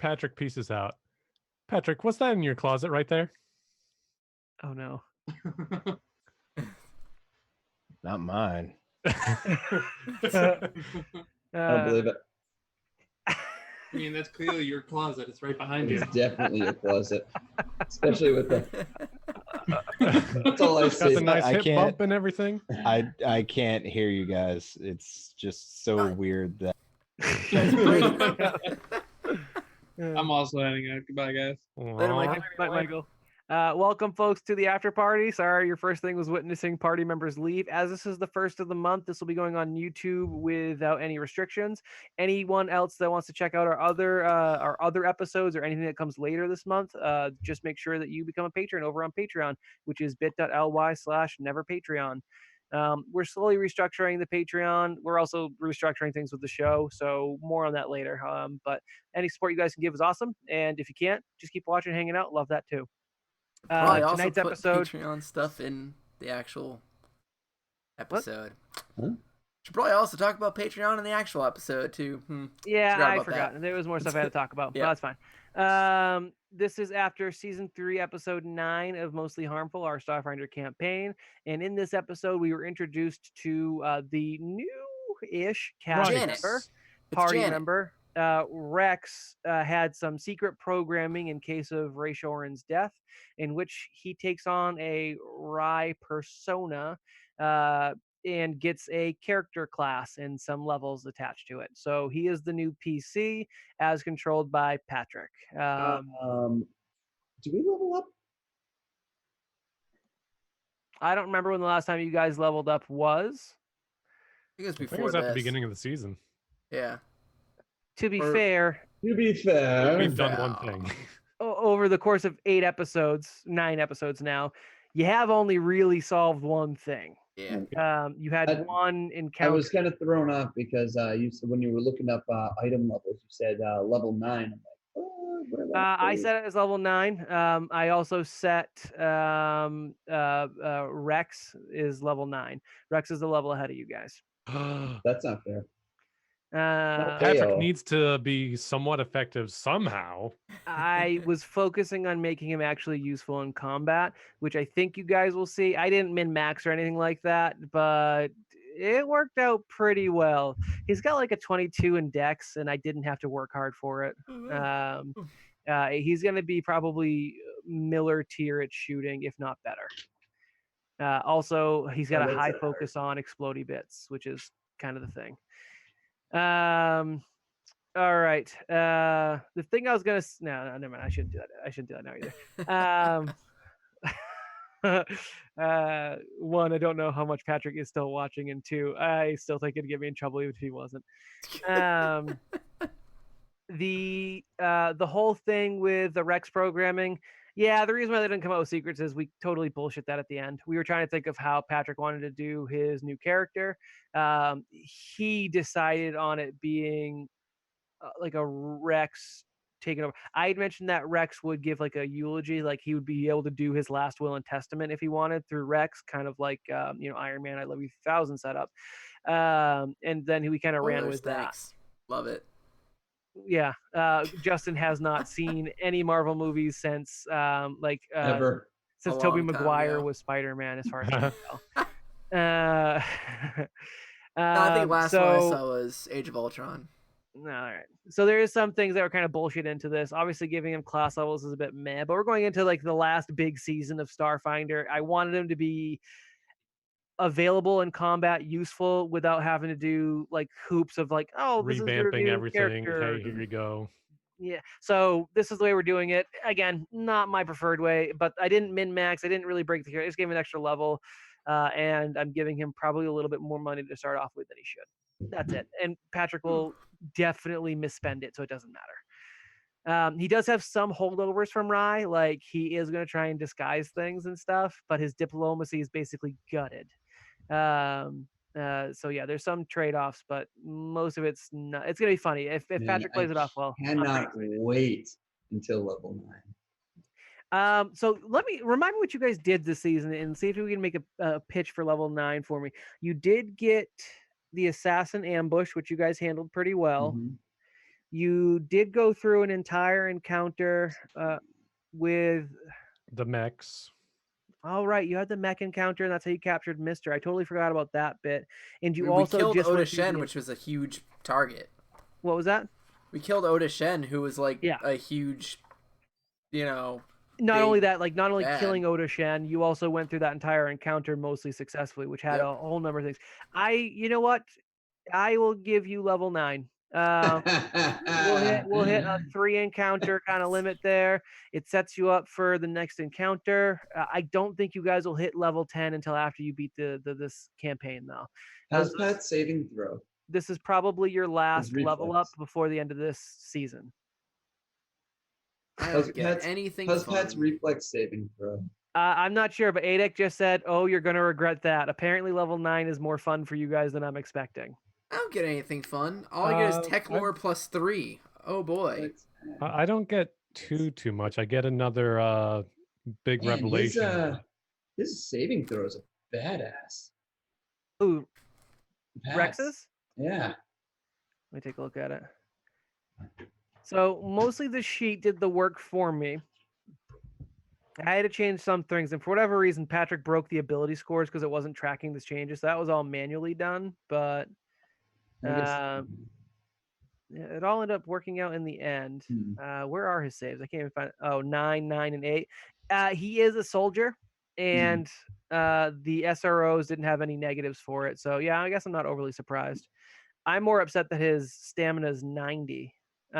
Patrick pieces out. Patrick, what's that in your closet right there? Oh no. Not mine. I don't believe it. I mean, that's clearly your closet. It's right behind you. It's definitely a closet, especially with the. That's all I Got see. the nice I hip can't- bump and everything. I can't hear you guys. It's just so weird that I'm also heading out. Goodbye, guys. Later, Michael. Bye, Michael. Welcome, folks, to the after party. Sorry, your first thing was witnessing party members leave. As this is the first of the month, this will be going on YouTube without any restrictions. Anyone else that wants to check out our other episodes or anything that comes later this month, just make sure that you become a patron over on Patreon, which is bit.ly/neverpatreon. We're slowly restructuring the Patreon. We're also restructuring things with the show, so more on that later. But any support you guys can give is awesome, and if you can't, just keep watching, hanging out. Love that too. Probably also Tonight's put episode. Patreon stuff in the actual episode. Huh? Should probably also talk about Patreon in the actual episode too. Yeah, Forgot I about forgot. that. There was more stuff I had to talk about. Yeah. But that's fine. This is after season 3, episode 9 of Mostly Harmful, our Starfinder campaign. And in this episode, we were introduced to the new-ish cast Janet. member, It's party Janet. member. Rex had some secret programming in case of Ray Shorin's death, in which he takes on a Rye persona and gets a character class and some levels attached to it. So he is the new PC as controlled by Patrick. Do we level up? I don't remember when the last time you guys leveled up was. I think it was I think before it was at the this. beginning of the season. Yeah. To be Or- fair, To be fair, We've done one thing. over the course of 9 episodes now, you have only really solved one thing. Yeah. You had one I encounter. was kind of thrown off because you said when you were looking up item levels, you said level 9. I'm like, oh, what are those I things? set it as level 9. I also set Rex is level 9. Rex is a level ahead of you guys. That's not fair. Patrick Heyo. needs to be somewhat effective somehow. I was focusing on making him actually useful in combat, which I think you guys will see. I didn't min-max or anything like that, but it worked out pretty well. He's got like a 22 in dex, and I didn't have to work hard for it. He's going to be probably Miller tier at shooting, if not better. Also, he's got a that's high not focus on explodey bits, which is kind of the thing. All right. The thing I was gonna no, never mind. I shouldn't do that. I shouldn't do that now either. One, I don't know how much Patrick is still watching, and two, I still think it'd get me in trouble even if he wasn't. The whole thing with the Rex programming. Yeah, the reason why they didn't come out with secrets is we totally bullshit that at the end. We were trying to think of how Patrick wanted to do his new character. He decided on it being like a Rex taking over. I had mentioned that Rex would give like a eulogy, like he would be able to do his last will and testament if he wanted through Rex, kind of like Iron Man, I Love You 1000 setup. And then we kind of ran with Thanks. Love it. Yeah, Justin has not seen any Marvel movies since Ever. since A Tobey long time Maguire ago. was Spider-Man, as far as I can tell. No, I think last one I so saw was Age of Ultron. all right. So there is some things that were kind of bullshit into this. Obviously, giving him class levels is a bit meh, but we're going into like the last big season of Starfinder. I wanted him to be available in combat, useful without having to do like hoops of like, oh, this is your Revamping new everything. character. Hey, here you go. Yeah. So this is the way we're doing it. Again, not my preferred way, but I didn't min max. I didn't really break the character. I just gave him an extra level, and I'm giving him probably a little bit more money to start off with than he should. That's it. And Patrick will definitely misspend it, so it doesn't matter. He does have some holdovers from Rye, like he is going to try and disguise things and stuff, but his diplomacy is basically gutted. So yeah, there's some trade-offs, but most of it's not. It's gonna be funny if Man, Patrick plays I it off well. I'm Cannot pretty excited. wait until level 9. So let me remind me what you guys did this season and see if we can make a pitch for level 9 for me. You did get the assassin ambush, which you guys handled pretty well. Mhm. You did go through an entire encounter with. The mechs. All right, you had the mech encounter, and that's how you captured Mister. I totally forgot about that bit. And you We also killed just Oda went through Shen, the- which was a huge target. What was that? We killed Oda Shen, who was like Yeah. a huge, Not big only that, like not only bad. killing Oda Shen, you also went through that entire encounter mostly successfully, which had Yep. a whole number of things. You know what? I will give you level 9. We'll hit a 3 encounter kind of limit there. It sets you up for the next encounter. I don't think you guys will hit level 10 until after you beat this campaign though. How's Pat's saving throw? This is probably your last level up reflex. before the end of this season. I How's don't get Pat's- anything How's fun. Pat's reflex saving throw? I'm not sure, but Adek just said, "Oh, you're gonna regret that." Apparently, level 9 is more fun for you guys than I'm expecting. I don't get anything fun. All I get is tech I've- lore plus 3. Oh boy. I don't get too much. I get another big Man, revelation. His saving throws are badass. Ooh, Pat's. Rex's? Yeah. Let me take a look at it. So mostly the sheet did the work for me. I had to change some things, and for whatever reason, Patrick broke the ability scores because it wasn't tracking the changes. So that was all manually done, but I guess. it all ended up working out in the end. Where are his saves? I can't even find. Oh, 9, 9, and 8. He is a soldier, and the SROs didn't have any negatives for it. So yeah, I guess I'm not overly surprised. I'm more upset that his stamina is 90,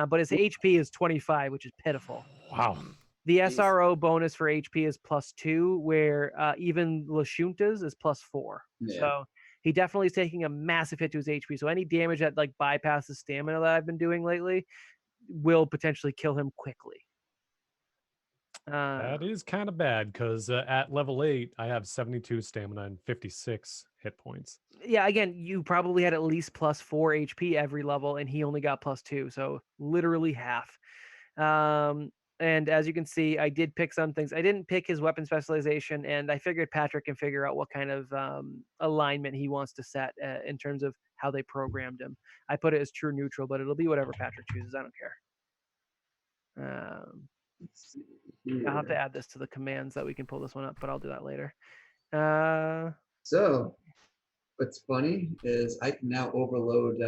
but his HP is 25, which is pitiful. Wow. The Jeez. SRO bonus for HP is +2, where even Lashunta's is +4. Yeah. So he definitely is taking a massive hit to his HP. So any damage that like bypasses stamina that I've been doing lately will potentially kill him quickly. That is kind of bad because at level 8, I have 72 stamina and 56 hit points. Yeah, again, you probably had at least +4 HP every level, and he only got +2, so literally half. And as you can see, I did pick some things. I didn't pick his weapon specialization, and I figured Patrick can figure out what kind of alignment he wants to set in terms of how they programmed him. I put it as true neutral, but it'll be whatever Patrick chooses. I don't care. Let's see I'll have to here. add this to the commands that we can pull this one up, but I'll do that later. So, what's funny is I can now overload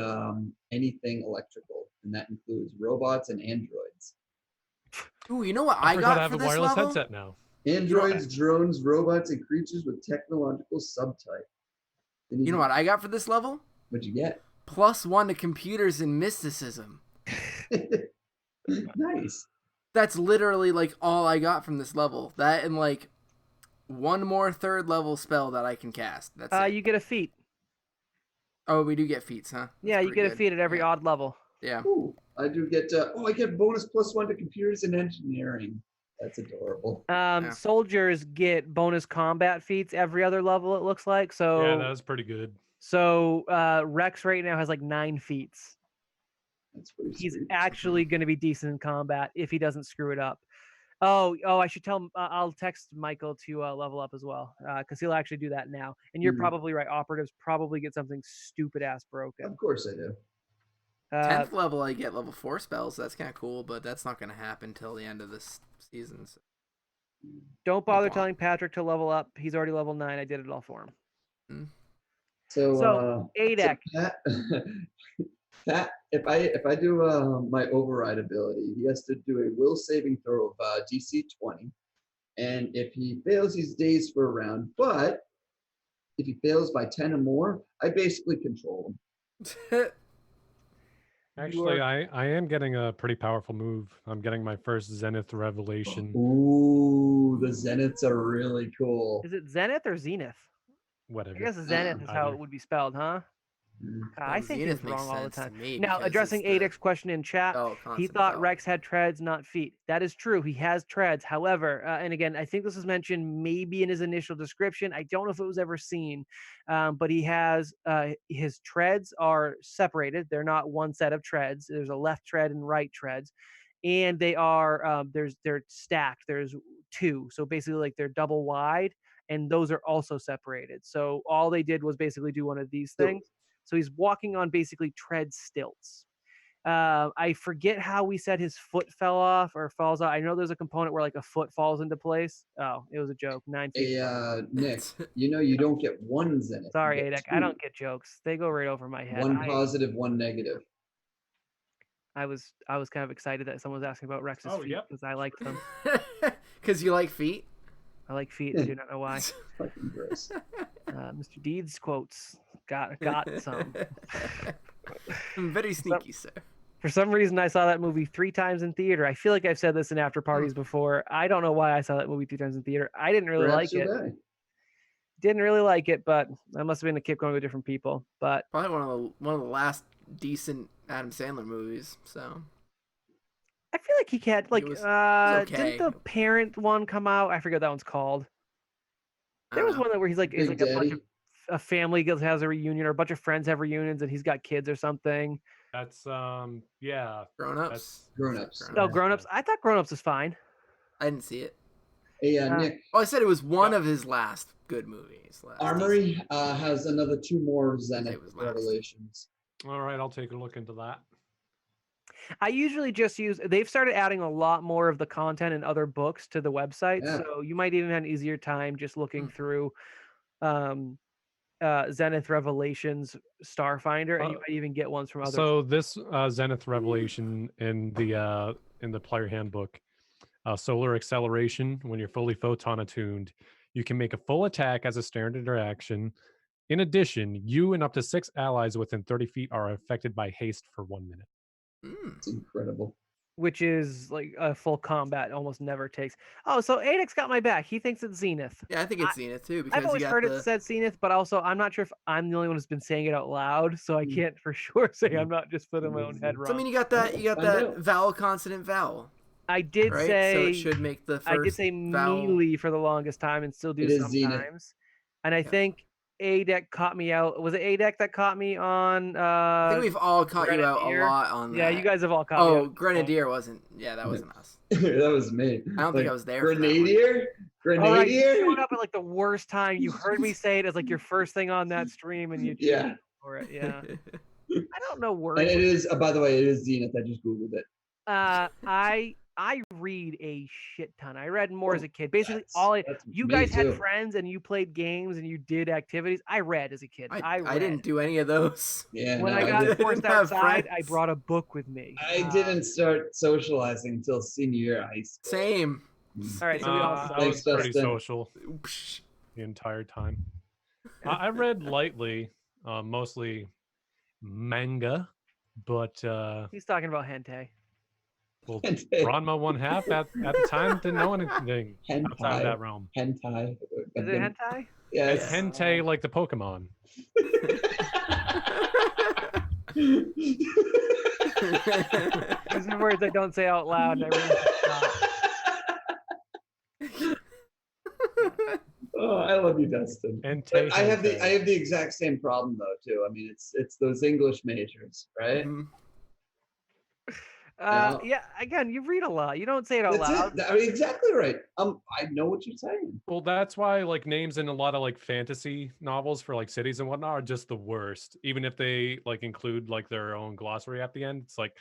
anything electrical, and that includes robots and androids. Ooh, you know what I I forgot I got have for a this wireless level? headset now. Androids, drones, robots, and creatures with technological subtype. Then You know what I got for this level? What'd you get? +1 to computers and mysticism. Nice. That's literally like all I got from this level. That and like one more 3rd level spell that I can cast. That's it. You get a feat. Oh, we do get feats, huh? That's Yeah, you pretty get a good. feat at every Yeah. odd level. Yeah. Ooh, I do get. I get bonus +1 to computers and engineering. That's adorable. Soldiers get bonus combat feats every other level, it looks like. So Yeah, that was pretty good. So Rex right now has like 9 feats. That's pretty He's sweet. actually going to be decent in combat if he doesn't screw it up. Oh, I should tell him. I'll text Michael to level up as well because he'll actually do that now. And you're Mhm. probably right. Operatives probably get something stupid ass broken. Of course I do. 10th level, I get level 4 spells. That's kind of cool, but that's not going to happen till the end of this season. So. Don't bother Wow. telling Patrick to level up. He's already level 9. I did it all for him. So, ADEC. Pat, Pat, if I do my override ability, he has to do a will saving throw of DC 20, and if he fails, he's dazed for a round. But if he fails by 10 or more, I basically control him. Actually, I am getting a pretty powerful move. I'm getting my first Zenith revelation. Ooh, the Zeniths are really cool. Is it Zenith or Zenith? Whatever. I guess Zenith is how Either. it would be spelled, huh? I Well, think Zenith he was wrong makes all the sense to time. me Now, because addressing it's the- Adek's question in chat, he constant thought vowel. Rex had treads, not feet. That is true. He has treads. However, and again, I think this was mentioned maybe in his initial description. I don't know if it was ever seen, but he has his treads are separated. They're not one set of treads. There's a left tread and right treads, and they are they're stacked. There's 2, so basically like they're double wide, and those are also separated. So all they did was basically do one of these things. So he's walking on basically tread stilts. I forget how we said his foot fell off or falls out. I know there's a component where like a foot falls into place. Oh, it was a joke. 9 feet. Hey, Nick, you know you don't get one Zenith. Sorry, you get Adek. I don't two. get jokes. They go right over my head. One positive, one negative. I was kind of excited that someone was asking about Rex's feet yep. because I liked them. Because you like feet? I like feet. I do not know why. Fucking gross. Mr. Deeds quotes got some. Very sneaky, sir. For some reason, I saw that movie 3 times in theater. I feel like I've said this in after parties before. I don't know why I saw that movie 3 times in theater. I didn't really Perhaps like it. you're right. Didn't really like it, but I must have been a kid going with different people. But Probably one of the last decent Adam Sandler movies. So I feel like he had like It was okay. didn't the parent one come out? I forget what that one's called. I There don't was know. one where he's like Big a bunch Daddy. of a family has a reunion or a bunch of friends have reunions and he's got kids or something. That's yeah. Grown-ups. That's Grown-ups. No, Right. Grown Ups. I thought Grown Ups was fine. I didn't see it. Hey, Uh, Nick, Oh, I said it was one of his last good movies. Armory has another 2 more Zenith It was last. revelations. All right, I'll take a look into that. I usually just use. They've started adding a lot more of the content and other books to the website, Yeah. so you might even have an easier time just looking Hmm. through Zenith Revelations Starfinder, and you might even get ones from other. So this Zenith Revelation in the player handbook, solar acceleration. When you're fully photon attuned, you can make a full attack as a standard interaction. In addition, you and up to 6 allies within 30 feet are affected by haste for 1 minute. Mm. It's incredible. which is like a full combat almost never takes. Oh, so Adix got my back. He thinks it's Zenith. Yeah, I think it's Zenith too because I've always you got heard the... it said Zenith, but also I'm not sure if I'm the only one who's been saying it out loud, so I can't for sure say I'm not just putting my own head wrong. So I mean, you got that Find out. vowel consonant vowel, I did right? say So it should make the first I did say vowel. melee for the longest time and still do It is Zenith. sometimes. And I think A-Deck caught me out. Was it A-Deck that caught me on I think we've all caught you out a Grenadier? lot on that. Yeah, you guys have all caught me Oh, out. Grenadier wasn't. Yeah, that wasn't us. That was me. I don't think I was there for that one. Grenadier? All right, you Grenadier? showed up at like the worst time. You heard me say it as like your first thing on that stream, and you Yeah. cheered for it. Yeah, I don't know words. And it is, by the way, it is Zenith. I just Googled it. I read a shit ton. I read more as a kid. Basically, That's you me guys had too. friends and you played games and you did activities. I read as a kid. I I didn't read. do any of those. Yeah, When no, I I got didn't. forced Didn't have outside, I friends. brought a book with me. I didn't start socializing until senior year of high school. Same. All right, so we all I suck. was Thanks, pretty Dustin. social the entire time. I read lightly, mostly manga, but He's talking about hentai. well, Hentai. Ranma one half at the time didn't know anything outside of that realm. Hentai. Is it hentai? Yes. Hentai like the Pokemon. These are words I don't say out loud. And I really stop. Oh, I love you, Dustin. Hentai. But I have hentai. the exact same problem though too. I mean, it's those English majors, right? Mhm. Yeah. Again, you read a lot. You don't say it out That's loud. it. I mean, exactly right. I know what you're saying. Well, that's why like names in a lot of like fantasy novels for like cities and whatnot are just the worst. Even if they like include like their own glossary at the end, it's like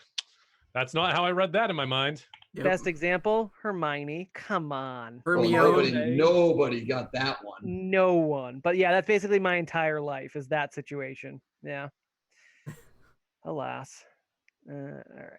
that's not how I read that in my mind. Yep. Best example, Hermione. Come on. Well, Hermione. nobody got that one. No one. But yeah, that's basically my entire life is that situation. Yeah. Alas. All right.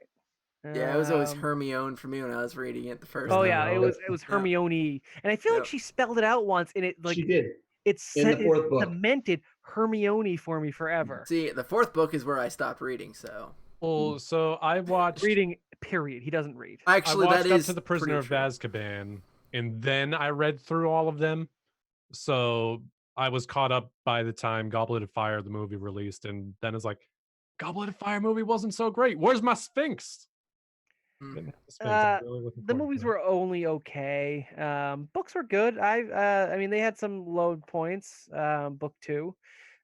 Yeah, it was always Um, Hermione for me when I was reading it the first Oh time. yeah, it was Yeah. Hermione, and I feel like Yep. she spelled it out once, and it like She did it's in the fourth book. cemented Hermione for me forever. See, the fourth book is where I stopped reading. So Well, so I watched Reading, period. He doesn't read. actually, I watched that up is to the Prisoner of pretty true. Azkaban, and then I read through all of them. So I was caught up by the time Goblet of Fire the movie released, and then it's like, Goblet of Fire movie wasn't so great. Where's my Sphinx? Mm. Didn't have the Sphinx. I'm Uh, really looking The forward movies to it. were only okay. Books were good. I mean, they had some low points. Book 2,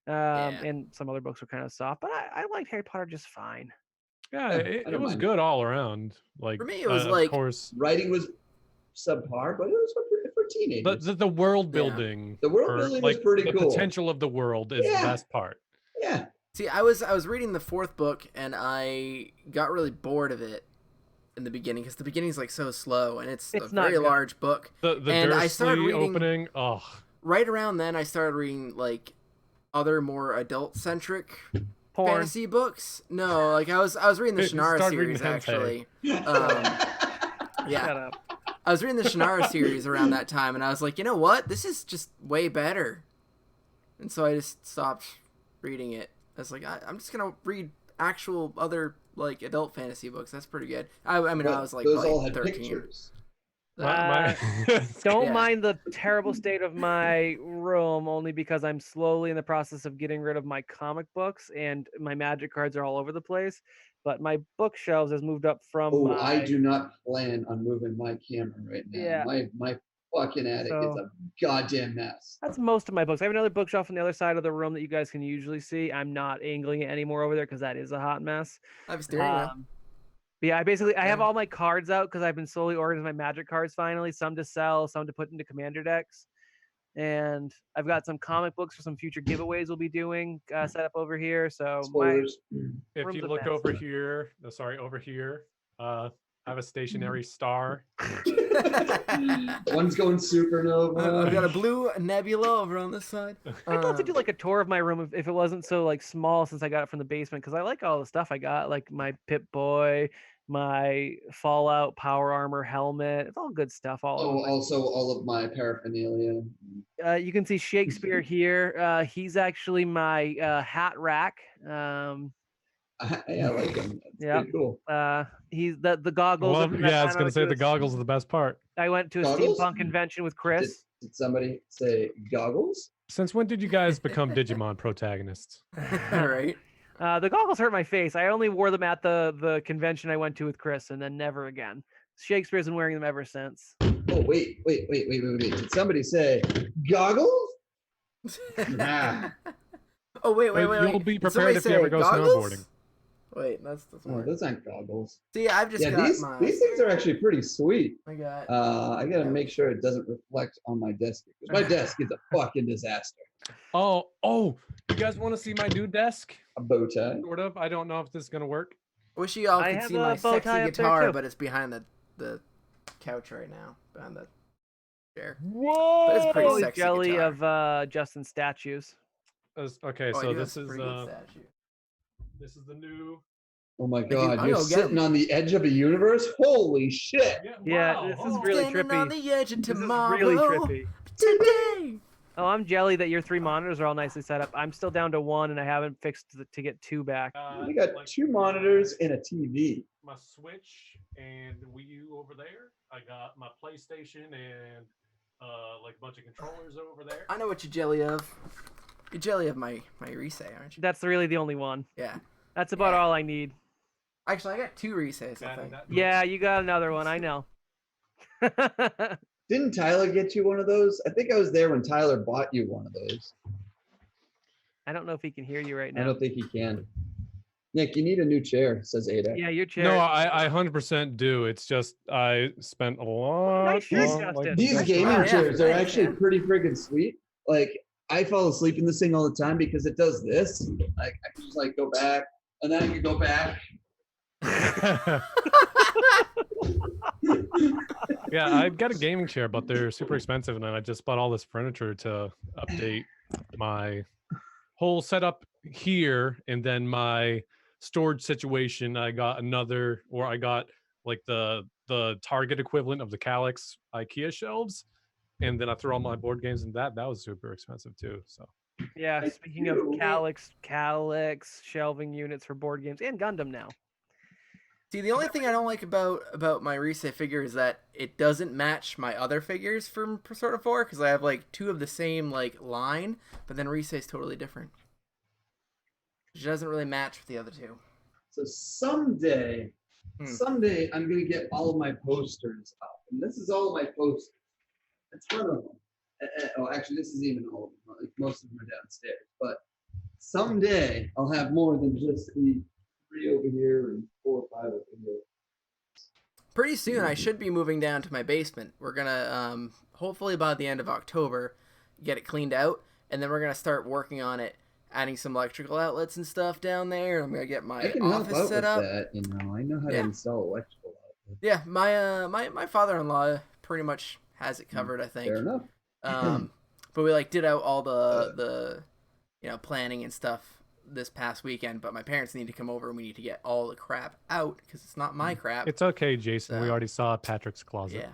Yeah. and some other books were kind of soft, but I liked Harry Potter just fine. Yeah, I it don't was mind. good all around. Like For me, it was of like- course, Writing was subpar, but it was for teenagers. the world Yeah. building. The world or, building was like, pretty the cool. potential of the world is Yeah. the best part. Yeah, See, I was reading the 4th book and I got really bored of it in the beginning because the beginning's like so slow and it's a It's not very good. large book. The And I Dursley started reading- opening. Oh, Right around then, I started reading like other more adult-centric Porn. fantasy books. No, like I was reading the You Shannara started reading series hentai. actually. Yeah, Shut up. I was reading the Shannara series around that time, and I was like, you know what? This is just way better. And so I just stopped reading it. I was like, I'm just gonna read actual other like adult fantasy books. That's pretty good. I mean, But I was like those probably all had 13. pictures. Don't Yeah. mind the terrible state of my room, only because I'm slowly in the process of getting rid of my comic books and my magic cards are all over the place. But my bookshelves has moved up from Oh, my... I do not plan on moving my camera right now. Yeah. My fucking attic is So- a goddamn mess. That's most of my books. I have another bookshelf on the other side of the room that you guys can usually see. I'm not angling it anymore over there because that is a hot mess. I have a steering wheel. But yeah, I have Yeah. all my cards out because I've been slowly organizing my magic cards finally. Some to sell, some to put into commander decks. And I've got some comic books for some future giveaways we'll be doing set up over here. So Spoilers. If Room's you a look mess. over here, over here, I have a stationary star. One's going supernova. I've got a blue nebula over on this side. I'd love to do like a tour of my room if it wasn't so like small since I got it from the basement because I like all the stuff I got, like my Pip Boy, my Fallout Power Armor helmet. It's all good stuff. Oh, also all of my paraphernalia. You can see Shakespeare here. He's actually my hat rack. Yeah, I like them. It's Yeah. pretty cool. He's the goggles. Well, are from that yeah, I was time gonna went say to the a- goggles are the best part. I went to a Goggles? steampunk convention with Chris. Did somebody say goggles? Since when did you guys become Digimon protagonists? Right. The goggles hurt my face. I only wore them at the convention I went to with Chris, and then never again. Shakespeare's been wearing them ever since. Oh, wait. Did somebody say goggles? Nah. Oh wait. You'll be Did prepared somebody if you ever say go goggles? snowboarding. Wait, that's Oh, weird. those aren't goggles. See, I've just Yeah, got these my. things are actually pretty sweet. I got. I gotta make sure it doesn't reflect on my desk because my desk is a fucking disaster. Oh, you guys want to see my new desk? A bow tie. Sort of. I don't know if this is gonna work. Wish you all I could have see a my bow sexy tie up there, guitar, too. but it's behind the couch right now, behind the chair. Whoa! But it's pretty Holy sexy jelly guitar. of Justin statues. Okay, Oh, I so do have this some is pretty good statue. this is the new. Oh my you- god, I'll you're go get sitting 'em. on the edge of a universe? Holy shit! Yeah, wow, this is oh. really Standing on trippy. the edge of This is tomorrow. really trippy. Today. Oh, I'm jelly that your 3 monitors are all nicely set up. I'm still down to 1, and I haven't fixed to get 2 back. We got 2 monitors and a TV. My Switch and Wii U over there. I got my PlayStation and like a bunch of controllers over there. I know what you're jelly of. You're jelly of my Rise, aren't you? That's really the only one. Yeah. That's about Yeah. all I need. Actually, I got 2 Rises, I think. Yeah, you got another one. I know. Didn't Tyler get you one of those? I think I was there when Tyler bought you one of those. I don't know if he can hear you right I now. don't think he can. Nick, you need a new chair, says Ada. Yeah, your chair. No, I 100% do. It's just I spent a lot. Nice shirt, long, Justin. These Nice gaming try, yeah. chairs are Thanks, actually man. pretty freaking sweet. Like, I fall asleep in this thing all the time because it does this. Like, I can just like go back, and then I can go back. Yeah, I've got a gaming chair, but they're super expensive, and then I just bought all this furniture to update my whole setup here, and then my storage situation. I got like the Target equivalent of the Calyx IKEA shelves, and then I threw all my board games in that. That was super expensive too. So Yeah, I speaking of do. Calyx shelving units for board games and Gundam now. See, the only thing I don't like about my Rise figure is that it doesn't match my other figures from Persona 4 because I have like 2 of the same like line, but then Rise is totally different. It doesn't really match with the other 2. So someday, Hmm. someday I'm gonna get all of my posters up, and this is all of my posters. That's one of them. Oh, actually, this is even all of them. Like, most of them are downstairs. But someday I'll have more than just the 3 over here and 4 or 5 over here. Pretty soon, I should be moving down to my basement. We're gonna hopefully by the end of October get it cleaned out, and then we're gonna start working on it adding some electrical outlets and stuff down there. I'm gonna get my I can help office out set with up. that. I know how to Yeah. install electrical outlets. Yeah, my father-in-law pretty much has it covered, I think. Fair enough. But we did out all the planning and stuff this past weekend. But my parents need to come over and we need to get all the crap out because it's not my crap. It's okay, Jason. We So- already saw Patrick's closet.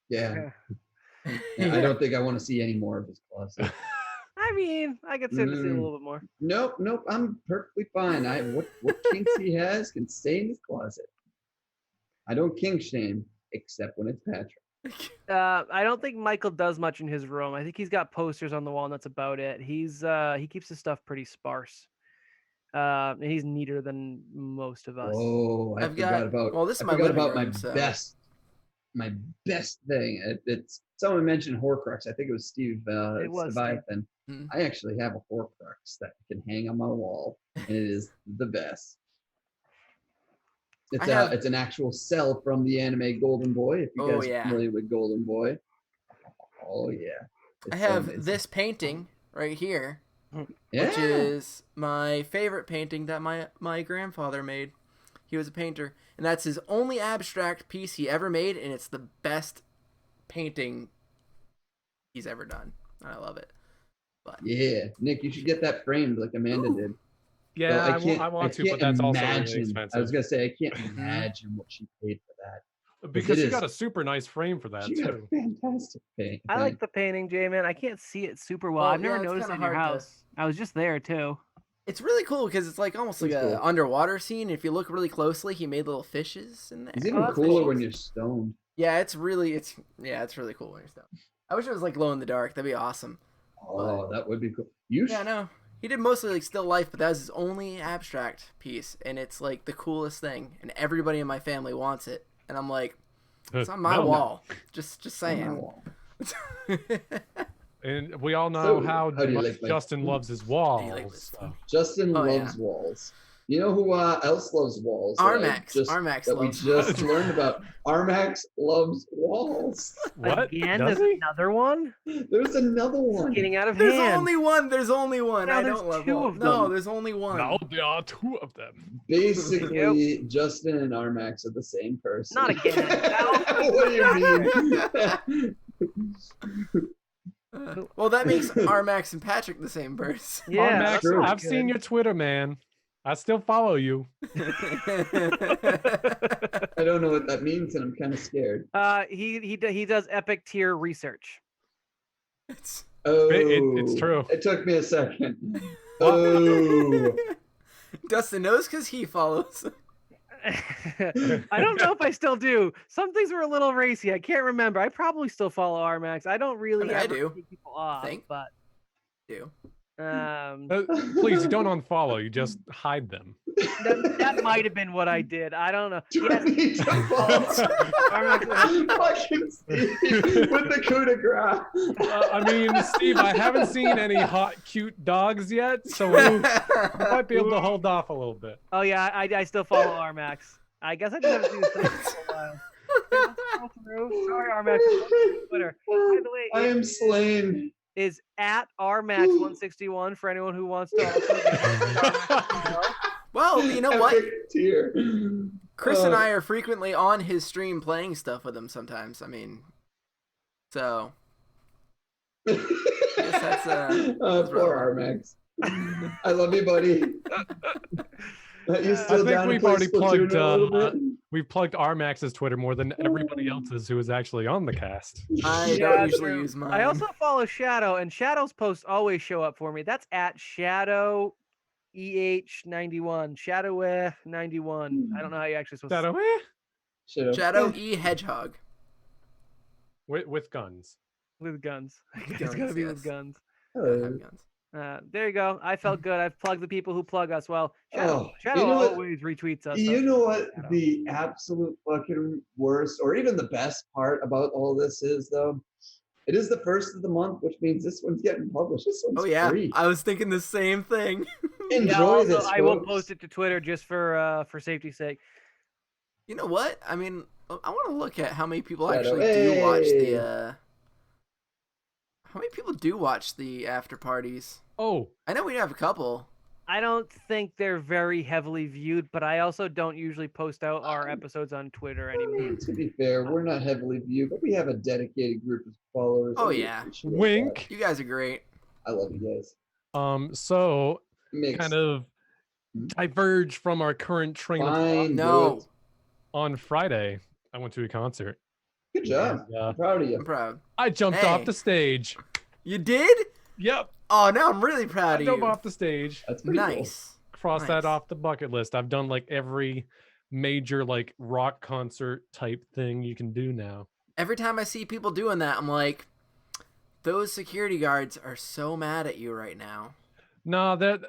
Yeah. Yeah. I don't think I want to see any more of his closet. I mean, I could sit and see a Mm. little bit more. Nope. I'm perfectly fine. What kinks he has can stay in his closet. I don't kink shame except when it's Patrick. I don't think Michael does much in his room. I think he's got posters on the wall, and that's about it. He keeps his stuff pretty sparse. And he's neater than most of us. Oh, I I've forgot got- about. well, this is I my forgot living about room, my so- best thing. It's someone mentioned Horcrux. I think it was Steve. It was Steve. Leviathan. Mhm. I actually have a Horcrux that can hang on my wall, and it is the best. It's an actual cell from the anime Golden Boy. If you Oh, guys yeah. are familiar with Golden Boy. Oh yeah. I It's so have amazing. this painting right here, Yeah. which is my favorite painting that my grandfather made. He was a painter, and that's his only abstract piece he ever made, and it's the best painting he's ever done. I love it. But Yeah, Nick, you should get that framed like Amanda Ooh. did. Yeah, Well, I want to, but can't that's also really imagine- I was expensive. gonna say I can't imagine what she paid for that. Because it she is- got a super nice frame for that She got a too. fantastic paint. I like the painting, J-Man. I can't see it super well. Well, I've never yeah, it's noticed it kinda in your hard to- house. I was just there too. it's really cool because it's almost like It's a cool. underwater scene. If you look really closely, he made little fishes in there. It's even that's cooler cool. when you're stoned. Yeah, it's really cool when you're done. I wish it was glow in the dark. That'd be awesome. Oh, that would be cool. Yeah, no. He did mostly still life, but that was his only abstract piece, and it's the coolest thing, and everybody in my family wants it. And I'm like, it's on my No. wall. Just on my saying. wall. And we all know So, how how do you much like my- Justin loves his this walls. one? Justin Oh, loves walls. You know who else loves walls? that I Armax. just- Armax that we loves just learned about. Armax loves walls. What? Again, Does there's he? another one. There's another one. Getting out of There's hand. only one. There's only one. Now I there's don't love two walls. of No, them. there's only one. No, there are two of them. Basically, Justin and Armax are the same person. Not again. What do you mean? Well, that makes Armax and Patrick the same person. Yeah, Max, that's true. not I've seen good. your Twitter, man. I still follow you. I don't know what that means, and I'm kind of scared. He does epic tier research. It's- Oh, it's true. It took me a second. Oh, Dustin knows because he follows. I don't know if I still do. Some things were a little racy. I can't remember. I probably still follow Rmax. I don't really I ever do. kick people off, think. but Do. Please, you don't unfollow. You just hide them. that might have been what I did. I don't know. do I Yes, need to follow? Fucking Steve with the coup de grace. I mean, Steve, I haven't seen any hot, cute dogs yet, so you might be able to hold off a little bit. oh yeah, I still follow Rmax. I guess I just haven't seen this thing for a while. Let's go through. Sorry, Rmax. Twitter. By the way, I it am slain. is at Rmax161 for anyone who wants to. Also Well, you know what? Epic tier. Chris and I are frequently on his stream playing stuff with him sometimes. I mean, so I guess that's poor relevant. Armax. I love you, buddy. You still think down to we've play already Splatoon plugged, a little bit? We've plugged Rmax's Twitter more than everybody else's who is actually on the cast. I Yeah, don't that's usually true. use mine. I also follow Shadow, and Shadow's posts always show up for me. That's at Shadow EH91. Shadow 91. I don't know how you actually supposed Shadow, to Shut up. Shadow E Hedgehog. with guns. with guns. It's Guns, gotta be yes. with guns. I Hello. have guns. There you go. I felt good. I've plugged the people who plug us well. Oh, Shadow you know what? always retweets us. You so- know what Shadow. the absolute fucking worst, or even the best part about all this is, though? It is the first of the month, which means this one's getting published. This one's Oh yeah, free. I was thinking the same thing. Enjoy Yeah, also, this, I will folks. post it to Twitter just for safety's sake. You know what? I mean, I want to look at how many people Shadow, actually do watch hey. the. How many people do watch the after parties? Oh, I know we have a couple. I don't think they're very heavily viewed, but I also don't usually post out our episodes on Twitter I anymore. mean, to be fair, we're not heavily viewed, but we have a dedicated group of followers. Oh, and we yeah. appreciate that. wink. You guys are great. I love you guys. So Makes kind of diverge from our current train of thought. fine. Do No. it. On Friday, I went to a concert. Good job. And, I'm proud of you. I'm proud. I jumped Hey. off the stage. You did? Yep, Oh, now I'm really I proud of jumped you. off the stage. That's pretty Nice. Cross Nice. that off the bucket list. I've done like every major like rock concert type thing you can do now. Every time I see people doing that, I'm like, those security guards are so mad at you right now. No, that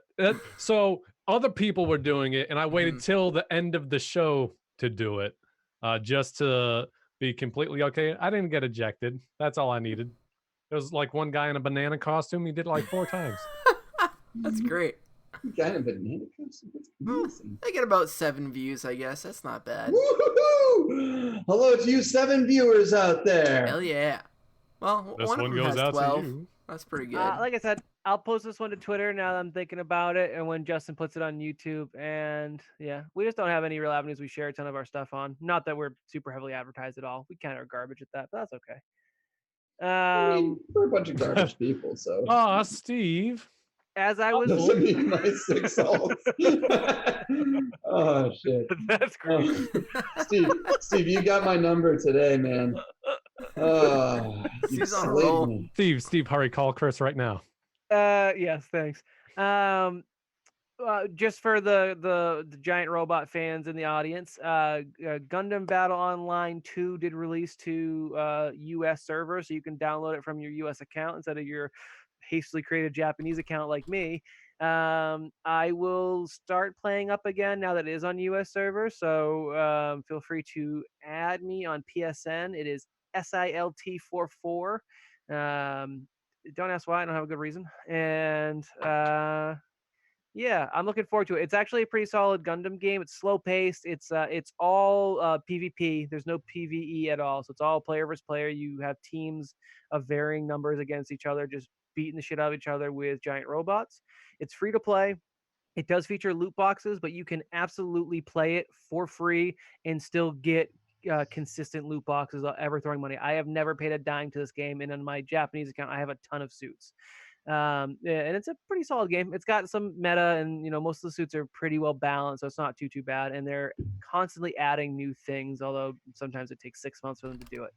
so other people were doing it, and I waited Mhm. till the end of the show to do it, just to be completely okay. I didn't get ejected. That's all I needed. There was like one guy in a banana costume. He did it like 4 times. That's great. cool. Kind of banana costume. That's amazing. I get about 7 views, I guess. That's not bad. Woo-hoo-hoo! Hello to you 7 viewers out there. Hell yeah. Well, This one of one them goes has out 12. to you. That's pretty good. Like I said, I'll post this one to Twitter now that I'm thinking about it, and when Justin puts it on YouTube. And yeah, we just don't have any real avenues we share a ton of our stuff on. Not that we're super heavily advertised at all. We kind of are garbage at that, but that's okay. I mean, we're a bunch of garbage people, so Steve. As I was, doesn't mean my 6 salts. Oh shit. that's great. Steve, you got my number today, man. Oh, you Steve's on a slayed roll. me. Steve, hurry, call Chris right now. Yes, thanks. Just for the giant robot fans in the audience, Gundam Battle Online 2 did release to US servers, so you can download it from your US account instead of your hastily created Japanese account like me. I will start playing up again now that it is on US servers, so feel free to add me on PSN. It is SILT44. Don't ask why, I don't have a good reason. And yeah, I'm looking forward to it. It's actually a pretty solid Gundam game. It's slow paced. It's all PvP. There's no PvE at all. So it's all player versus player. You have teams of varying numbers against each other, just beating the shit out of each other with giant robots. It's free to play. It does feature loot boxes, but you can absolutely play it for free and still get consistent loot boxes without ever throwing money. I have never paid a dime to this game, and on my Japanese account, I have a ton of suits. And it's a pretty solid game. It's got some meta, and most of the suits are pretty well balanced, so it's not too bad. And they're constantly adding new things, although sometimes it takes 6 months for them to do it.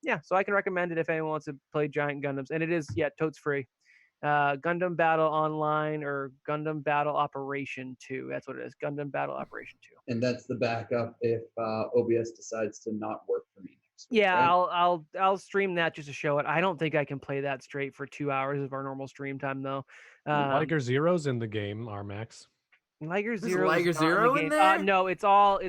Yeah, so I can recommend it if anyone wants to play Giant Gundams, and it is totes free. Gundam Battle Online or Gundam Battle Operation 2. That's what it is. Gundam Battle Operation 2. And that's the backup if OBS decides to not work for me next week. Yeah, right? I'll stream that just to show it. I don't think I can play that straight for 2 hours of our normal stream time though. Liger Zero's in the game, Armax. Liger There's Zero. Liger is not Zero the in game. there? No, it's all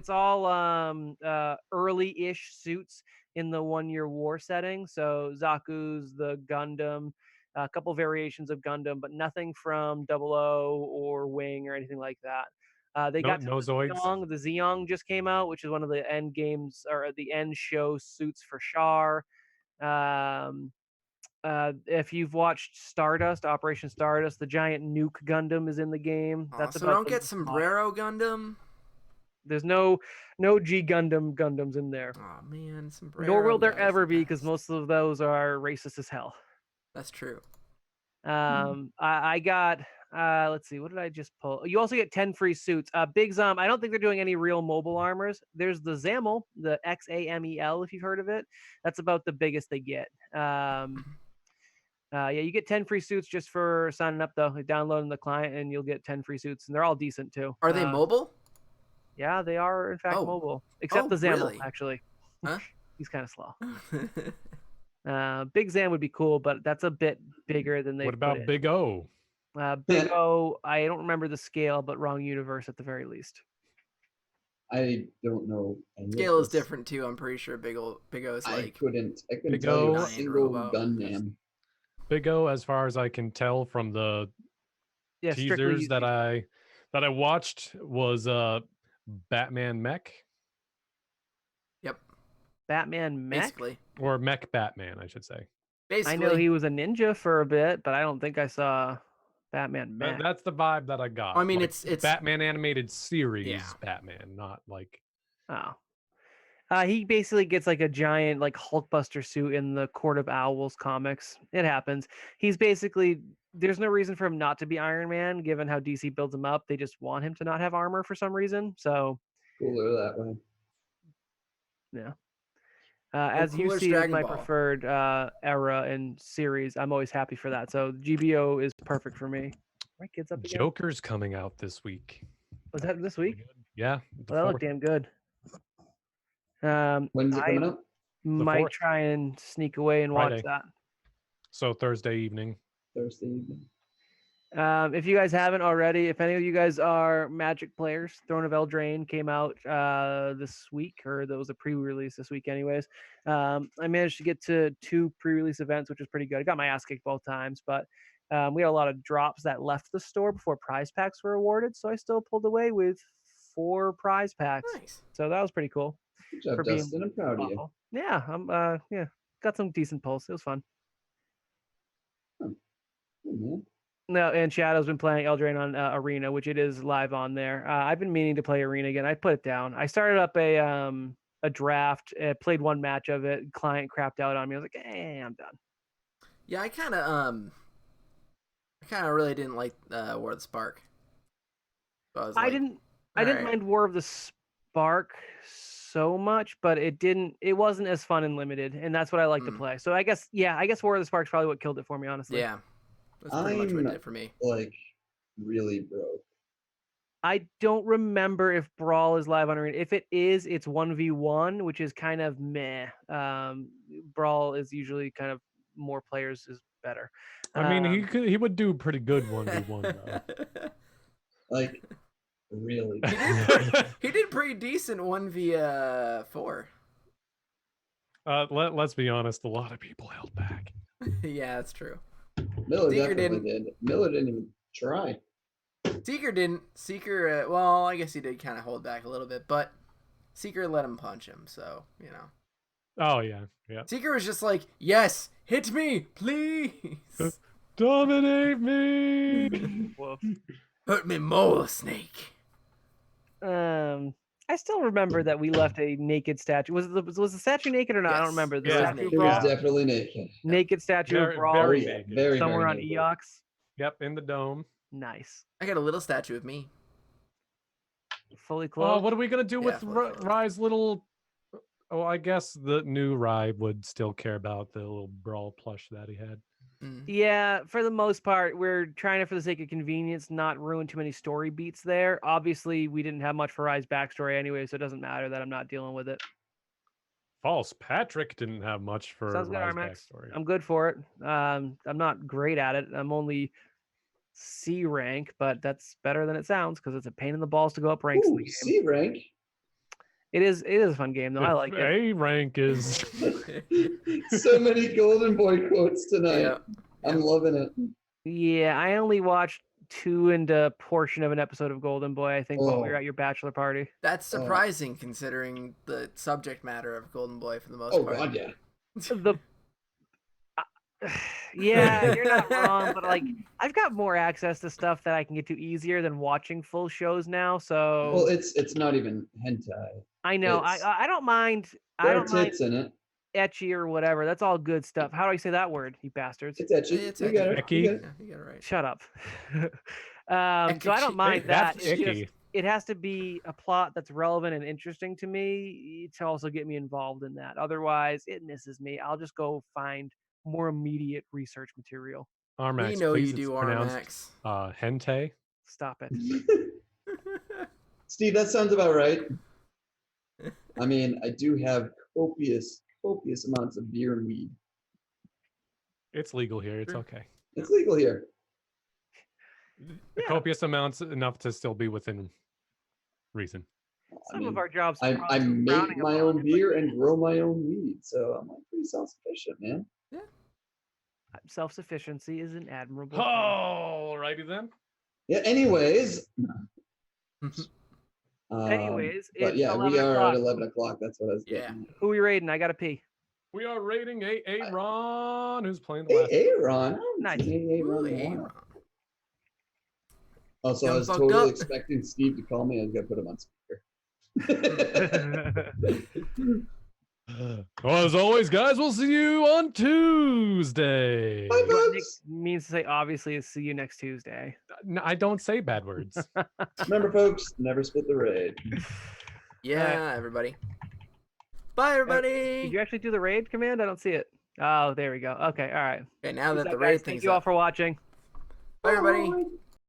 early-ish suits in the 1-year war setting. So Zaku's the Gundam, a couple variations of Gundam, but nothing from 00 or Wing or anything like that. They got No the Zoids. Zeong. The Zeong just came out, which is one of the end games or the end show suits for Char. If you've watched Stardust, Operation Stardust, the giant nuke Gundam is in the game. That's so about don't the get most Sombrero Gundam. There's no G Gundams in there. Oh man, Sombrero. Nor will there that was ever the be, because best. most of those are racist as hell. That's true. I got let's see, what did I just pull? You also get 10 free suits. Big Zom, I don't think they're doing any real mobile armors. There's the Zamel, the XAMEL, if you've heard of it. That's about the biggest they get. Yeah, you get 10 free suits just for signing up though. Downloading the client and you'll get 10 free suits, and they're all decent too. Are they mobile? Yeah, they are in fact Oh. mobile. Except Oh, the Zamel, really? actually. Huh? He's kind of slow. Big Zam would be cool, but that's a bit bigger than they. What about Big O? Big O? I don't remember the scale, but wrong universe at the very least. I don't know. any of Scale is this. different too. I'm pretty sure Big O's I like couldn't Big tell you O- a single Robot. gun name. Big O, as far as I can tell from the Yeah, strictly teasers that UC. I watched, was Batman Mech Yep. Batman Mech. Basically. or Mech Batman, I should say. I know he was a ninja for a bit, but I don't think I saw Batman, man. That's the vibe that I got. I mean, Like, it's Batman animated series Yeah. Batman, not like Oh. He basically gets like a giant like Hulkbuster suit in the Court of Owls comics. It happens. He's basically there's no reason for him not to be Iron Man, given how DC builds him up. They just want him to not have armor for some reason. So Cooler that way. yeah. As cooler UC is Dragon my Ball. preferred era and series, I'm always happy for that. So GBO is perfect for me. Right, kids up again. Joker's coming out this week. Was that this week? Yeah. the Well, that looked 4th. damn good. When's it I coming up? might 4th. try and sneak away and watch Friday. that. So Thursday evening. Thursday evening. If you guys haven't already, if any of you guys are Magic players, Throne of Eldraine came out this week, or that was a pre-release this week anyways. I managed to get to 2 pre-release events, which was pretty good. I got my ass kicked both times, but we had a lot of drops that left the store before prize packs were awarded, so I still pulled away with 4 prize packs. nice. So that was pretty cool. Good job, For being Dustin. I'm proud of you. Awful. Yeah, yeah, got some decent pulls. It was fun. Oh, man. No, and Shadow's been playing Eldraine on Arena, which it is live on there. I've been meaning to play Arena again. I put it down. I started up a draft, played 1 match of it. Client crapped out on me. I was like, I'm done. Yeah, I kind of really didn't like War of the Spark. So I was like, I didn't alright. mind War of the Spark so much, but it wasn't as fun and limited, and that's what I like to play. So I guess War of the Spark's probably what killed it for me, honestly. Yeah, that's pretty much what it I'm- did for me. Like, really broke. I don't remember if Brawl is live on Arena. If it is, it's 1v1, which is kind of meh. Brawl is usually kind of more players is better. I mean, he would do pretty good 1v1 though. Like, really. He did pretty decent 1v4. Let's be honest, a lot of people held back. Yeah, that's true. Miller Seeker definitely did. Miller didn't even try. Seeker didn't. Seeker, well, I guess he did kind of hold back a little bit, but Seeker let him punch him, so, you know. Oh yeah. Seeker was just like, yes, hit me, please. Dominate me. Hurt me more, Snake. I still remember that we left a naked statue. Was the statue naked or not? I don't Yes. remember. The Yeah. statue of It was Brawl? definitely naked. Naked statue Very- of Brawl very Oh, yeah. naked. Very, somewhere very on naked. Eox. Yep, in the dome. Nice. I got a little statue of me. Fully Oh, clothed. what are we gonna do Yeah, with fully clothed. Rye's little? Oh, I guess the new Rye would still care about the little Brawl plush that he had. Mm. Yeah, for the most part, we're trying to, for the sake of convenience, not ruin too many story beats there. Obviously, we didn't have much for Rye's backstory anyway, so it doesn't matter that I'm not dealing with it. False Patrick didn't have much for Sounds good, Rye's Armax. backstory. I'm good for it. I'm not great at it. I'm only C rank, but that's better than it sounds because it's a pain in the balls to go up ranks in the Ooh, game. C rank. It is a fun game though. I like it. A rank is. So many Golden Boy quotes tonight. Yeah. I'm loving it. Yeah, I only watched 2 and a portion of an episode of Golden Boy, I think, while we were Oh. at your bachelor party. That's surprising considering the subject matter of Golden Boy for the most Oh part. god, yeah. The yeah, you're not wrong, but like I've got more access to stuff that I can get to easier than watching full shows now. So Well, it's not even hentai. I know it's- I don't mind. I There are don't mind tits in it. etchy or whatever. That's all good stuff. How do I say that word, you bastards? It's etchy. It's You got etchy. it. Icky. You got it. Yeah, you got it right. Shut up. So I don't mind that. That's It's just, icky. it has to be a plot that's relevant and interesting to me to also get me involved in that. Otherwise, it misses me. I'll just go find more immediate research material. Armax, We know please, you it's do, pronounced, Armax. Hente. Stop it. Steve, that sounds about right. I mean, I do have copious amounts of beer and weed. It's legal here. It's Sure. okay. It's legal here. Yeah. Copious amounts enough to still be within reason. I Some mean, of our jobs. I probably make frowning my upon own it, but beer and grow my own weed, so I'm like pretty self-sufficient, man. self-sufficiency is an admirable thing. Alrighty then. Yeah. Anyways. Anyways, but it's yeah, 11 we are o'clock. at 11 o'clock. That's what I was Yeah. getting. Who we raiding? I gotta pee. We are rating Aaron, who's playing the last. Hey, Aaron. Nice. Hey, Ooh, Aaron. Aaron. Also, I Young was fucked totally up. expecting Steve to call me. I was gonna put him on speaker. Well, as always, guys, we'll see you on Tuesday. Bye, What Nick folks. means to say obviously is see you next Tuesday. No, I don't say bad words. Remember, folks, never split the raid. Yeah, everybody. Bye, Did everybody. you actually do the raid command? I don't see it. Oh, there we go. Okay, all right. Okay, now Peace that out, the guys. raid Thank thing's you all up. for watching. Bye, everybody. Bye.